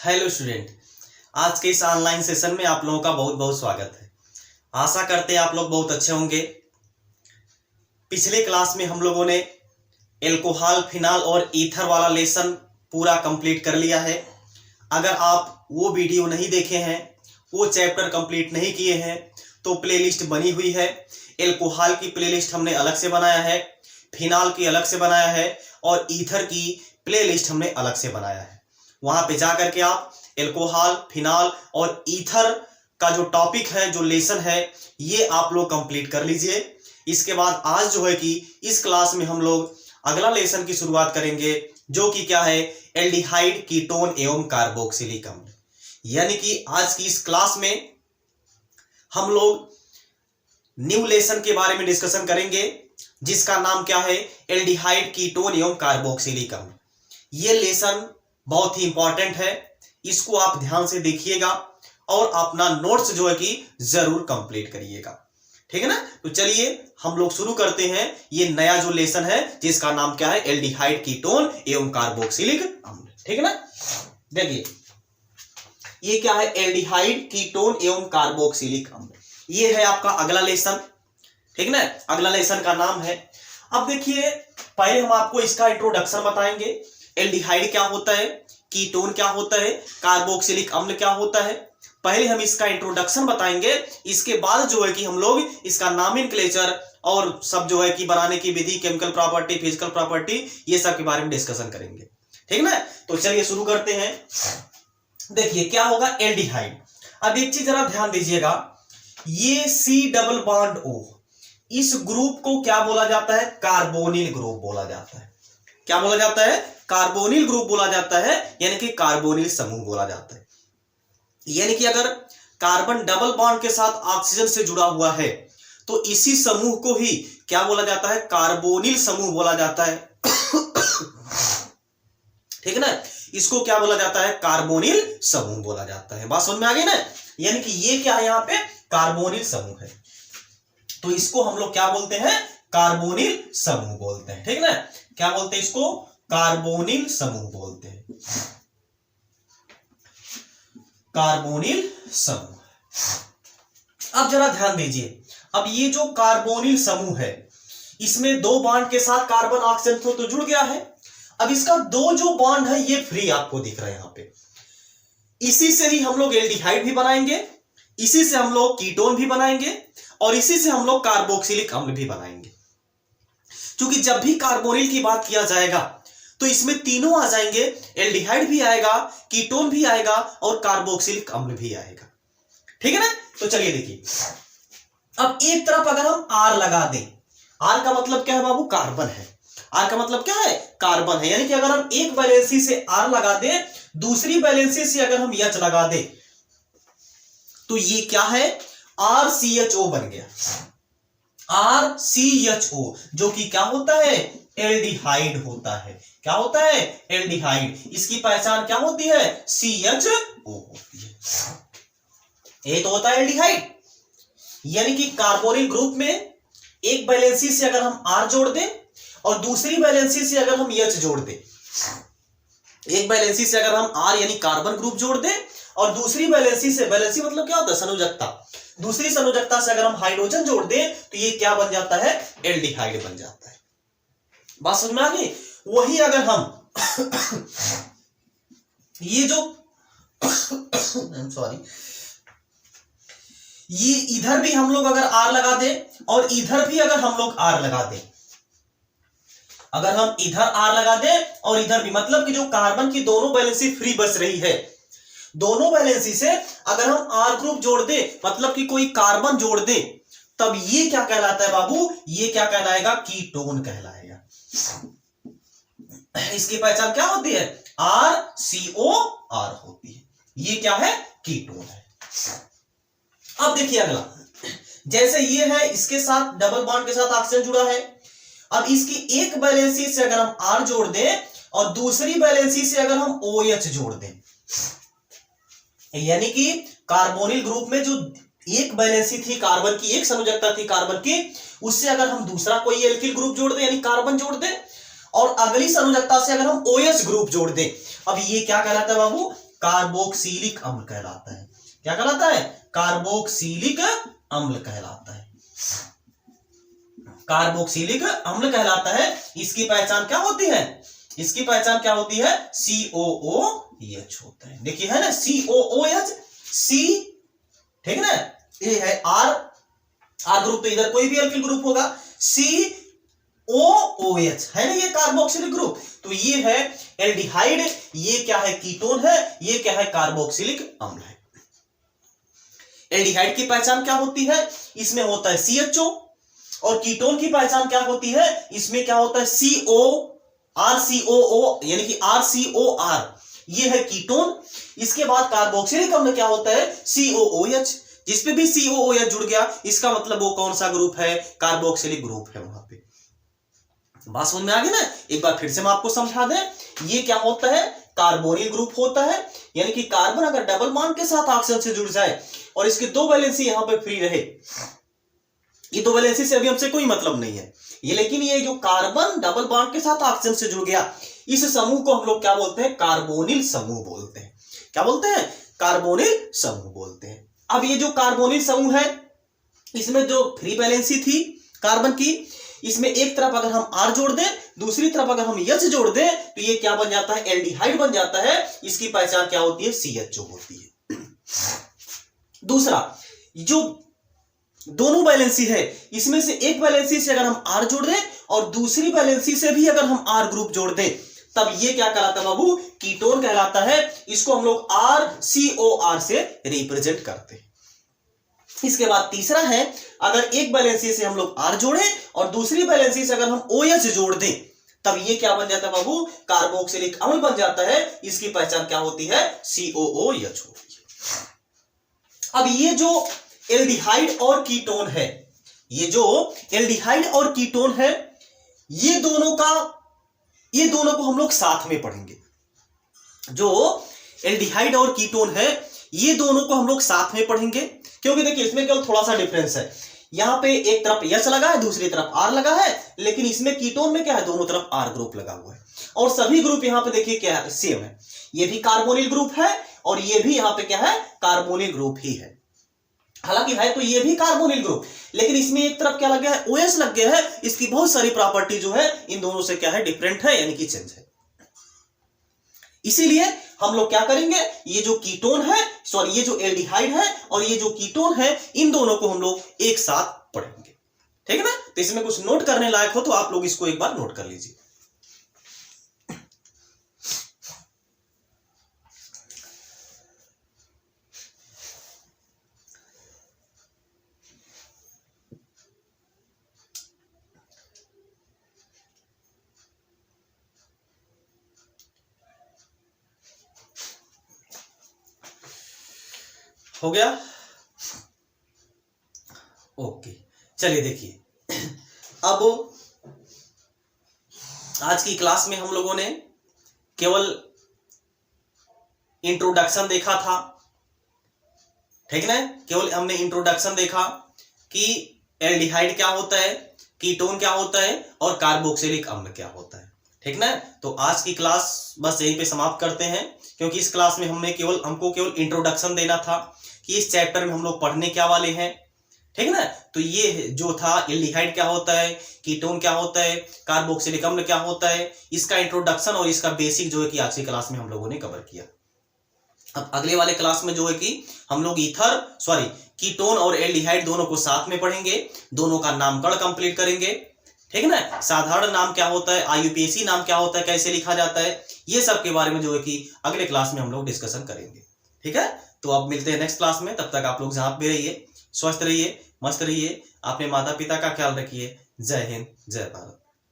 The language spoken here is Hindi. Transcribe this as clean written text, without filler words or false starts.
हेलो स्टूडेंट, आज के इस ऑनलाइन सेशन में आप लोगों का बहुत बहुत स्वागत है। आशा करते हैं आप लोग बहुत अच्छे होंगे। पिछले क्लास में हम लोगों ने एल्कोहल, फिनाल और ईथर वाला लेसन पूरा कंप्लीट कर लिया है। अगर आप वो वीडियो नहीं देखे हैं, वो चैप्टर कंप्लीट नहीं किए हैं, तो प्लेलिस्ट बनी हुई है। एल्कोहल की प्लेलिस्ट हमने अलग से बनाया है, फिनाल की अलग से बनाया है और ईथर की प्लेलिस्ट हमने अलग से बनाया है। वहां पे जाकर के आप एल्कोहल, फिनाल और ईथर का जो टॉपिक है, जो लेसन है, ये आप लोग कंप्लीट कर लीजिए। इसके बाद आज जो है कि इस क्लास में हम लोग अगला लेसन की शुरुआत करेंगे, जो कि क्या है, एल्डिहाइड, कीटोन एवं कार्बोक्सिलिक अम्ल। यानी कि आज की इस क्लास में हम लोग न्यू लेसन के बारे में डिस्कशन करेंगे, जिसका नाम क्या है, एल्डिहाइड, कीटोन एवं कार्बोक्सिलिक अम्ल। ये लेसन बहुत ही इंपॉर्टेंट है, इसको आप ध्यान से देखिएगा और अपना नोट्स जो है कि जरूर कंप्लीट करिएगा, ठीक है ना। तो चलिए हम लोग शुरू करते हैं ये नया जो लेसन है, जिसका नाम क्या है, एल्डिहाइड, कीटोन एवं कार्बोक्सिलिक अम्ल, ठीक है ना। देखिए ये क्या है, एल्डिहाइड, कीटोन एवं कार्बोक्सिलिक अम्ल। ये है आपका अगला लेसन, ठीक ना। अगला लेसन का नाम है, अब देखिए पहले हम आपको इसका इंट्रोडक्शन बताएंगे। एल्डिहाइड क्या होता है, कीटोन क्या होता है, कार्बोक्सिलिक अम्ल क्या होता है, पहले हम इसका इंट्रोडक्शन बताएंगे। इसके बाद जो है कि हम लोग इसका नॉमेनक्लेचर और सब जो है कि बनाने की विधि, केमिकल प्रॉपर्टी, फिजिकल प्रॉपर्टी, ये सब के बारे में डिस्कशन करेंगे, ठीक ना। तो चलिए शुरू करते हैं। देखिए क्या होगा एल्डिहाइड। अब एक चीज जरा ध्यान दीजिएगा, ये C+O, इस ग्रुप को क्या बोला जाता है, कार्बोनिल ग्रुप बोला जाता है। क्या बोला जाता है, कार्बोनिल ग्रुप बोला जाता है, यानी कि कार्बोनिल समूह बोला जाता है। यानी कि अगर कार्बन डबल बॉन्ड के साथ ऑक्सीजन से जुड़ा हुआ है, तो इसी समूह को ही क्या बोला जाता है, कार्बोनिल समूह बोला जाता है, ठीक है ना। इसको क्या बोला जाता है, कार्बोनिल समूह बोला जाता है। बात समझ में आ गई ना। यानी कि ये क्या है, यहां पे कार्बोनिल समूह है, तो इसको हम लोग क्या बोलते हैं, कार्बोनिल समूह बोलते हैं, ठीक है ना। क्या बोलते हैं इसको, कार्बोनिल समूह बोलते हैं, कार्बोनिल समूह। अब जरा ध्यान दीजिए, अब ये जो कार्बोनिल समूह है, इसमें दो बॉन्ड के साथ कार्बन ऑक्सीजन तो जुड़ गया है। अब इसका दो जो बॉन्ड है ये फ्री आपको दिख रहा है यहां पे। इसी से ही हम लोग एल्डिहाइड भी बनाएंगे, इसी से हम लोग कीटोन भी बनाएंगे और इसी से हम लोग कार्बोक्सिलिक अम्ल भी बनाएंगे। क्योंकि जब भी कार्बोनिल की बात किया जाएगा तो इसमें तीनों आ जाएंगे, एल्डिहाइड भी आएगा, कीटोन भी आएगा और कार्बोक्सिलिक अम्ल भी आएगा, ठीक है ना। तो चलिए देखिए, अब एक तरफ अगर हम आर लगा दें, आर का मतलब क्या है बाबू, कार्बन है। आर का मतलब क्या है, कार्बन है। यानी कि अगर हम एक वैलेंसी से आर लगा दें, दूसरी वैलेंसी से अगर हम एच लगा दें, तो ये क्या है, RCHO बन गया। RCHO जो कि क्या होता है, एल्डिहाइड होता है। क्या होता है, एल्डिहाइड। इसकी पहचान क्या होती है, CHO होती है। ये तो होता है एल्डिहाइड। यानी कि कार्बोनिल ग्रुप में एक वैलेंसी से अगर हम R जोड़ दें और दूसरी वैलेंसी से अगर हम H जोड़ दें, एक वैलेंसी से अगर हम R यानी कार्बन ग्रुप जोड़ दें और दूसरी वैलेंसी से, वैलेंसी मतलब क्या होता है, संयोजकता, दूसरी संयोजकता से अगर हम हाइड्रोजन जोड़ दें, तो ये क्या बन जाता है, एल्डिहाइड बन जाता है। बात समझ में आ गई। वही अगर हम ये जो सॉरी, ये इधर भी हम लोग अगर आर लगा दें और इधर भी अगर हम लोग आर लगा दें, अगर हम इधर आर लगा दें और इधर भी, मतलब कि जो कार्बन की दोनों वैलेंसी फ्री बच रही है, दोनों वैलेंसी से अगर हम आर ग्रुप जोड़ दें, मतलब कि कोई कार्बन जोड़ दें, तब ये क्या कहलाता है बाबू, ये क्या कहलाएगा, कीटोन कहलाएगा। इसकी पहचान क्या होती है, RCOR होती है। ये क्या है, कीटोन है। अब देखिए अगला, जैसे ये है, इसके साथ डबल बॉन्ड के साथ ऑक्सीजन जुड़ा है। अब इसकी एक वैलेंसी से अगर हम R जोड़ दें और दूसरी वैलेंसी से अगर हम OH जोड़ दें, यानी कि कार्बोनिल ग्रुप में जो एक वैलेंसी थी कार्बन की, एक संयोजकता थी कार्बन की, उससे अगर हम दूसरा कोई एल्किल ग्रुप जोड़ दें, यानी कार्बन जोड़ दें, और अगली संयोजकता से अगर हम OH ग्रुप जोड़ दें, अब ये क्या कहलाता है बाबू, कार्बोक्सिलिक अम्ल कहलाता है। क्या कहलाता है? कार्बोक्सिलिक अम्ल कहलाता है। कार्बोक्सिलिक अम्ल कहलाता है। इसकी पहचान क्या होती है? इसकी पहचान क्या होती है? COOH होता है। देखिए है ना, COOH, C, ठीक है ना, ये है R ग्रुप, तो इधर कोई भी एल्किल ग्रुप होगा, COOH है ना, ये कार्बोक्सिलिक ग्रुप। तो ये है एल्डिहाइड, ये क्या है? कीटोन है, ये क्या है? कार्बोक्सिलिक अम्ल है। एल्डिहाइड की पहचान क्या होती है? इसमें होता है CHO, और कीटोन की पहचान क्या होती है? इसमें क्या होता है? RCOO, यानी कि RCOR, ये है कीटोन। इसके बाद कार्बोक्सिलिक अम्ल क्या होता है? COOH। जिस पे भी COOH जुड़ गया, इसका मतलब वो कौन सा ग्रुप है? कार्बोक्सिलिक ग्रुप है वहां पे। बात समझ में आ गई ना? एक बार फिर से हम आपको समझा दें, ये क्या होता है? कार्बोनिल ग्रुप होता है, यानी कि कार्बन अगर डबल बॉन्ड के साथ ऑक्सीजन से जुड़ जाए और इसके दो वैलेंसी यहां पे फ्री रहे, ये दो वैलेंसी से अभी हमसे कोई मतलब नहीं है ये, लेकिन ये जो कार्बन डबल बॉन्ड के साथ ऑक्सीजन से जुड़ गया, इस समूह को हम लोग क्या बोलते हैं? कार्बोनिल समूह बोलते हैं। क्या बोलते हैं? कार्बोनिल समूह बोलते हैं। अब ये जो कार्बोनिल समूह है, इसमें जो फ्री वैलेंसी थी कार्बन की, इसमें एक तरफ अगर हम R जोड़ दें, दूसरी तरफ अगर हम H जोड़ दें, तो ये क्या बन जाता है? एल्डिहाइड बन जाता है। इसकी पहचान क्या होती है? CHO होती है। दूसरा, जो दोनों वैलेंसी है, इसमें से एक वैलेंसी से अगर हम R जोड़ दें और दूसरी वैलेंसी से भी अगर हम R ग्रुप जोड़ दें, तब ये क्या कहलाता है बाबू? कीटोन कहलाता है। इसको हम लोग RCOR से रिप्रेजेंट करते हैं। इसके बाद तीसरा है, अगर एक वैलेंसी से हम लोग R जोड़ें और दूसरी वैलेंसी से अगर हम OH जोड़ दें, तब ये क्या बन जाता है बाबू? कार्बोक्सिलिक अम्ल बन जाता है। इसकी पहचान क्या होती है? COOH होती है। अब ये जो एल्डिहाइड और कीटोन है, ये जो एल्डिहाइड और कीटोन है, ये दोनों को हम लोग साथ में पढ़ेंगे। जो एल्डिहाइड और कीटोन है, ये दोनों को हम लोग साथ में पढ़ेंगे, क्योंकि देखिए इसमें केवल थोड़ा सा डिफरेंस है। यहां पे एक तरफ H लगा है, दूसरी तरफ R लगा है, लेकिन इसमें कीटोन में क्या है? दोनों तरफ R ग्रुप लगा हुआ है। और सभी ग्रुप यहां पे देखिए क्या है? सेम है। ये भी कार्बोनिल ग्रुप है और ये भी यहां पे क्या है? कार्बोनिल ग्रुप ही है। हालांकि है तो ये भी कार्बोनिल ग्रुप, लेकिन इसमें एक तरफ क्या लग गया है? OH लग गया है। इसकी बहुत सारी प्रॉपर्टी जो है इन दोनों से क्या है? डिफरेंट है, यानी कि चेंज है। इसीलिए हम लोग क्या करेंगे? ये जो कीटोन है, सॉरी ये जो एल्डिहाइड है और ये जो कीटोन है, इन दोनों को हम लोग एक साथ पढ़ेंगे। ठीक है ना? तो इसमें कुछ नोट करने लायक हो तो आप लोग इसको एक बार नोट कर लीजिए। हो गया? ओके, चलिए देखिए, अब आज की क्लास में हम लोगों ने केवल इंट्रोडक्शन देखा था। ठीक है ना? केवल हमने इंट्रोडक्शन देखा कि एल्डिहाइड क्या होता है, कीटोन क्या होता है और कार्बोक्सिलिक अम्ल क्या होता है। ठीक ना? तो आज की क्लास बस यहीं पे समाप्त करते हैं, क्योंकि इस क्लास में हमको केवल इंट्रोडक्शन देना था कि इस चैप्टर में हम लोग पढ़ने क्या वाले हैं। ठीक ना? तो ये जो था, एल्डिहाइड क्या होता है, कीटोन क्या होता है, कार्बोक्सिलिक अम्ल क्या होता है, इसका इंट्रोडक्शन और इसका बेसिक जो है कि आज की क्लास में हम लोगों ने कवर किया। अब अगले वाले क्लास में जो है कि हम लोग कीटोन और एल्डिहाइड दोनों को साथ में पढ़ेंगे, दोनों का नामकरण कंप्लीट करेंगे। ठीक है ना? साधारण नाम क्या होता है, IUPAC नाम क्या होता है, कैसे लिखा जाता है, ये सब के बारे में जो है कि अगले क्लास में हम लोग डिस्कशन करेंगे। ठीक है? तो अब मिलते हैं नेक्स्ट क्लास में। तब तक आप लोग जहां पे रहिए, स्वस्थ रहिए, मस्त रहिए, अपने माता पिता का ख्याल रखिए। जय हिंद, जय भारत।